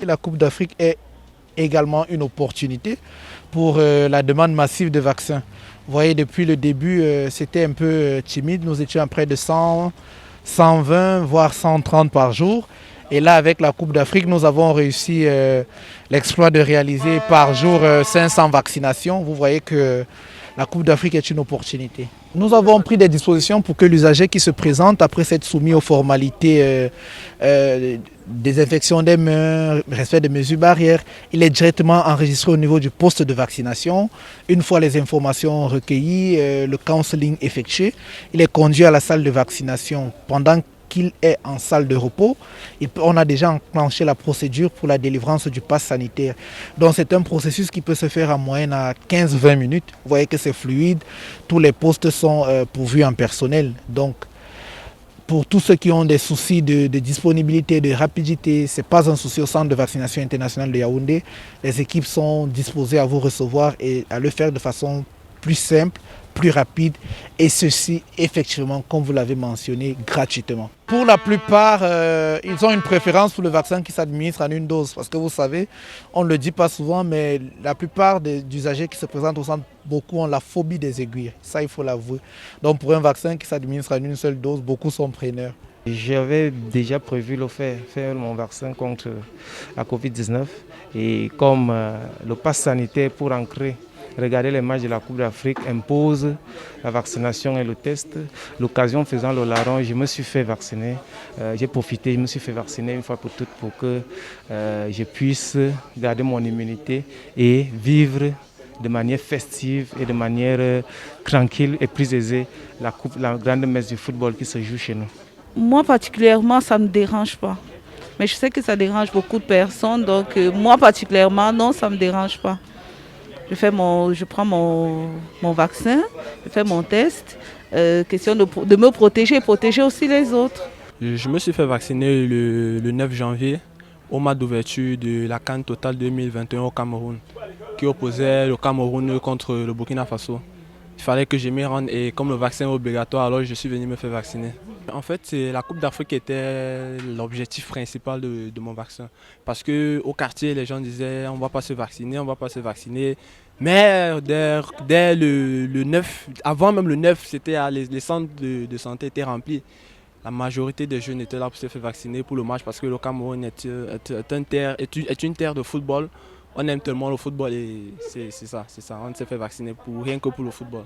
La Coupe d'Afrique est également une opportunité pour la demande massive de vaccins. Vous voyez, depuis le début, c'était un peu timide. Nous étions à près de 100, 120, voire 130 par jour. Et là, avec la Coupe d'Afrique, nous avons réussi l'exploit de réaliser par jour 500 vaccinations. Vous voyez que la Coupe d'Afrique est une opportunité. Nous avons pris des dispositions pour que l'usager qui se présente, après s'être soumis aux formalités désinfection des mains, respect des mesures barrières, il est directement enregistré au niveau du poste de vaccination. Une fois les informations recueillies, le counseling effectué, il est conduit à la salle de vaccination pendant qu'il est en salle de repos. On a déjà enclenché la procédure pour la délivrance du pass sanitaire. Donc c'est un processus qui peut se faire en moyenne à 15-20 minutes. Vous voyez que c'est fluide, tous les postes sont pourvus en personnel. Donc pour tous ceux qui ont des soucis de disponibilité, de rapidité, ce n'est pas un souci au centre de vaccination internationale de Yaoundé. Les équipes sont disposées à vous recevoir et à le faire de façon plus simple, plus rapide, et ceci effectivement, comme vous l'avez mentionné, gratuitement. Pour la plupart, ils ont une préférence pour le vaccin qui s'administre en une dose, parce que vous savez, on ne le dit pas souvent, mais la plupart des usagers qui se présentent au centre, beaucoup ont la phobie des aiguilles, ça il faut l'avouer. Donc pour un vaccin qui s'administre en une seule dose, beaucoup sont preneurs. J'avais déjà prévu faire mon vaccin contre la Covid-19 et comme le pass sanitaire pour ancrer, regarder les matchs de la Coupe d'Afrique impose la vaccination et le test. L'occasion faisant le larron, je me suis fait vacciner. J'ai profité, je me suis fait vacciner une fois pour toutes pour que je puisse garder mon immunité et vivre de manière festive et de manière tranquille et plus aisée la grande messe du football qui se joue chez nous. Moi particulièrement, ça ne me dérange pas. Mais je sais que ça dérange beaucoup de personnes, donc moi particulièrement, non, ça ne me dérange pas. Je prends mon vaccin, je fais mon test, question de me protéger et protéger aussi les autres. Je me suis fait vacciner le 9 janvier au match d'ouverture de la CAN Total 2021 au Cameroun, qui opposait le Cameroun contre le Burkina Faso. Il fallait que je m'y rende et comme le vaccin est obligatoire, alors je suis venu me faire vacciner. En fait, c'est la Coupe d'Afrique qui était l'objectif principal de mon vaccin. Parce qu'au quartier, les gens disaient on ne va pas se vacciner, on ne va pas se vacciner. Mais dès le 9, avant même le 9, les centres de santé étaient remplis. La majorité des jeunes étaient là pour se faire vacciner pour le match parce que le Cameroun est une terre de football. On aime tellement le football et c'est ça. On s'est fait vacciner rien que pour le football.